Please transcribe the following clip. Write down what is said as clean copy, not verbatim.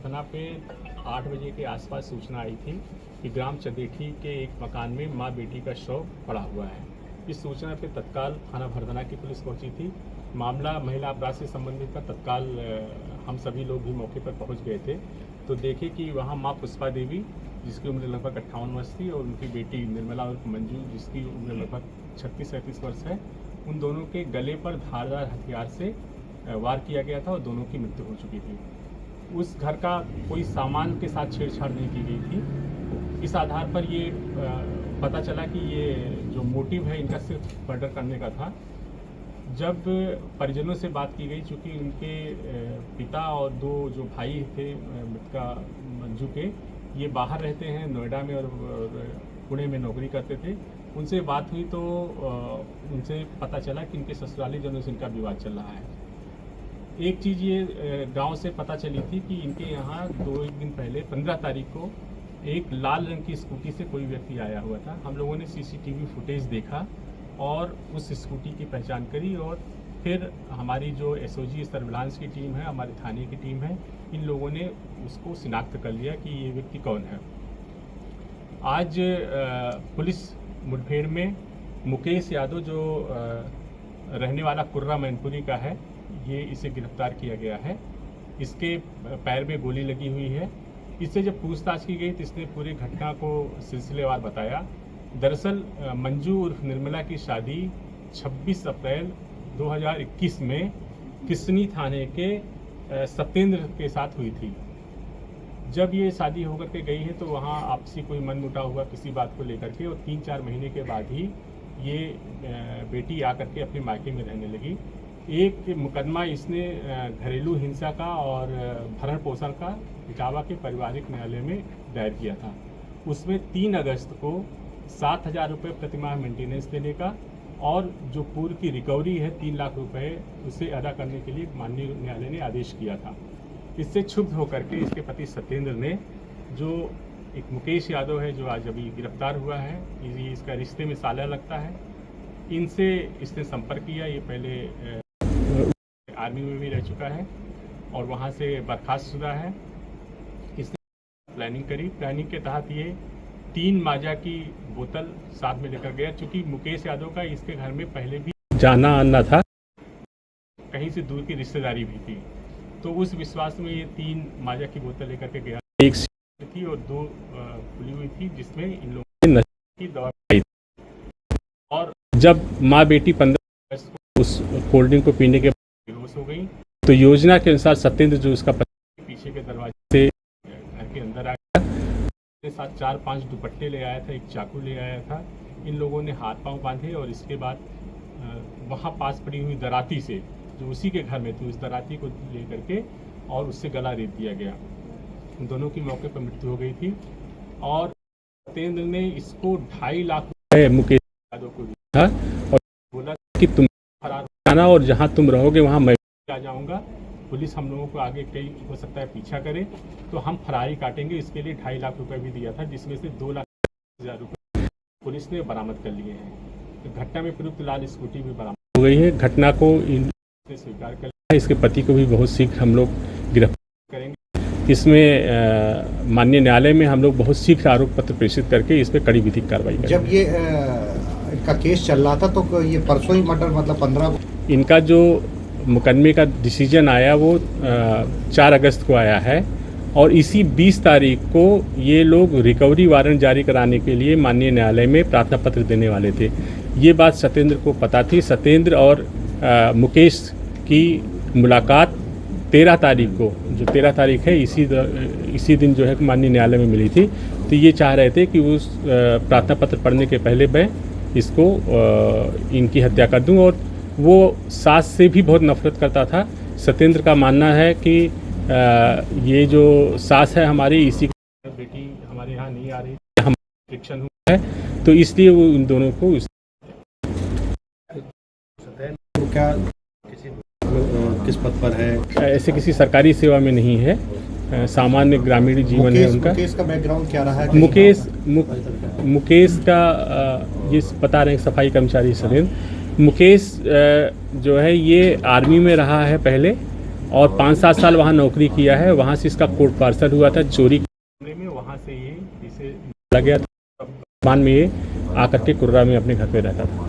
थाना पे 8 बजे के आसपास सूचना आई थी कि ग्राम चंदेठी के एक मकान में मां बेटी का शव पड़ा हुआ है। इस सूचना पे तत्काल थाना भरदना की पुलिस पहुंची थी। मामला महिला अपराध से संबंधित था। तत्काल हम सभी लोग भी मौके पर पहुंच गए थे तो देखे कि वहां मां पुष्पा देवी, जिसकी उम्र लगभग 58 वर्ष थी, और उनकी बेटी निर्मला उर्फ मंजू, जिसकी उम्र लगभग 36-37 वर्ष है, उन दोनों के गले पर धारदार हथियार से वार किया गया था और दोनों की मृत्यु हो चुकी थी। उस घर का कोई सामान के साथ छेड़छाड़ नहीं की गई थी। इस आधार पर ये पता चला कि ये जो मोटिव है इनका सिर्फ मर्डर करने का था। जब परिजनों से बात की गई, चूँकि उनके पिता और दो जो भाई थे मृतका मंजू के, ये बाहर रहते हैं, नोएडा में और पुणे में नौकरी करते थे। उनसे बात हुई तो उनसे पता चला कि इनके ससुराली जनों से इनका विवाद चल रहा है। एक चीज़ ये गांव से पता चली थी कि इनके यहाँ 2 दिन पहले 15 तारीख को एक लाल रंग की स्कूटी से कोई व्यक्ति आया हुआ था। हम लोगों ने सीसीटीवी फुटेज देखा और उस स्कूटी की पहचान करी, और फिर हमारी जो एसओजी सर्विलांस की टीम है, हमारे थाने की टीम है, इन लोगों ने उसको शिनाख्त कर लिया कि ये व्यक्ति कौन है। आज पुलिस मुठभेड़ में मुकेश यादव, जो रहने वाला कुर्रा मैनपुरी का है, ये इसे गिरफ्तार किया गया है। इसके पैर में गोली लगी हुई है। इससे जब पूछताछ की गई तो इसने पूरी घटना को सिलसिलेवार बताया। दरअसल मंजू उर्फ निर्मला की शादी 26 अप्रैल 2021 में किसनी थाने के सत्येंद्र के साथ हुई थी। जब ये शादी होकर के गई है तो वहाँ आपसी कोई मनमुटाव हुआ किसी बात को लेकर के, और 3-4 महीने के बाद ही ये बेटी आकर के अपने मायके में रहने लगी। एक मुकदमा इसने घरेलू हिंसा का और भरण पोषण का इटावा के पारिवारिक न्यायालय में दायर किया था। उसमें 3 अगस्त को 7,000 रुपये प्रतिमाह मेंटेनेंस देने का और जो पूर्व की रिकवरी है 3 लाख रुपए, उसे अदा करने के लिए माननीय न्यायालय ने आदेश किया था। इससे क्षुब्ध होकर के इसके पति सत्येंद्र ने, जो एक मुकेश यादव है जो आज अभी गिरफ्तार हुआ है, ये इसका रिश्ते में साला लगता है, इनसे इसने संपर्क किया। ये पहले आर्मी में भी रह चुका है और वहाँ से बर्खास्तशुदा है। इसने प्लानिंग करी। प्लानिंग के तहत ये 3 माजा की बोतल साथ में लेकर गया। चूँकि मुकेश यादव का इसके घर में पहले भी जाना आना था, कहीं से दूर की रिश्तेदारी भी थी, तो उस विश्वास में ये 3 माजा की बोतल लेकर के गया। एक थी और 2 खुली हुई थी, जिसमें इन लोगों ने नशे की दवा खाई थी। और जब माँ बेटी 15 अगस्त को उस कोल्ड ड्रिंक को पीने के बेहोश हो गई, तो योजना के अनुसार सत्येंद्र, जो उसका पति, पीछे के दरवाजे से घर के अंदर आ गया। उसके साथ 4-5 दुपट्टे ले आया था, एक चाकू ले आया था। इन लोगों ने हाथ पांव बांधे और इसके बाद वहाँ पास पड़ी हुई दराती से, जो उसी के घर में थी, उस दराती को लेकर के और उससे गला रेत दिया गया। दोनों की मौके पर मृत्यु हो गई थी। और सत्येंद्र ने इसको 2.5 लाख रुपये मुकेश यादव को दिया था और बोला कि तुम फरार हो जाना और जहाँ तुम रहोगे वहाँ मैं आ जाऊँगा। पुलिस हम लोगों को आगे कई हो सकता है पीछा करे तो हम फरारी काटेंगे। इसके लिए 2.5 लाख रुपये भी दिया था, जिसमें से 2,00,000 रुपये पुलिस ने बरामद कर लिए हैं। घटना में प्रयुक्त लाल स्कूटी भी बरामद हो गई है। घटना को इन्होंने स्वीकार कर लिया है। इसके पति को भी बहुत शीघ्र हम लोग गिरफ्तार करेंगे। इसमें माननीय न्यायालय में हम लोग बहुत शीघ्र आरोप पत्र प्रेषित करके इस पर कड़ी विधिक कार्रवाई करेंगे। जब ये इनका केस चल रहा था तो ये परसों ही मर्डर, मतलब 15 इनका जो मुकदमे का डिसीजन आया वो 4 अगस्त को आया है, और इसी 20 तारीख को ये लोग रिकवरी वारंट जारी कराने के लिए माननीय न्यायालय में प्रार्थना पत्र देने वाले थे। ये बात सत्येंद्र को पता थी। सत्येंद्र और मुकेश की मुलाकात 13 तारीख को, जो 13 तारीख है, इसी दिन जो है माननीय न्यायालय में मिली थी। तो ये चाह रहे थे कि उस प्रार्थना पत्र पढ़ने के पहले मैं इसको इनकी हत्या कर दूं। और वो सास से भी बहुत नफरत करता था। सत्येंद्र का मानना है कि ये जो सास है हमारी, इसी बेटी हमारे यहाँ नहीं आ रही, हम रिस्ट्रिक्शन हुआ है, तो इसलिए वो उन दोनों को क्या किस पद पर है? ऐसे किसी सरकारी सेवा में नहीं है, सामान्य ग्रामीण जीवन है उनका। मुकेश का बैकग्राउंड क्या रहा है? मुकेश का ये बता रहे हैं सफाई कर्मचारी सत्येंद्र। मुकेश जो है ये आर्मी में रहा है पहले, और 5-7 साल वहाँ नौकरी किया है। वहाँ से इसका कोर्ट पार्सल हुआ था चोरी मामले में, वहाँ से ये इसे डाला गया था। वर्तमान में ये आकर के कुर्रा में अपने घर पे रहता था।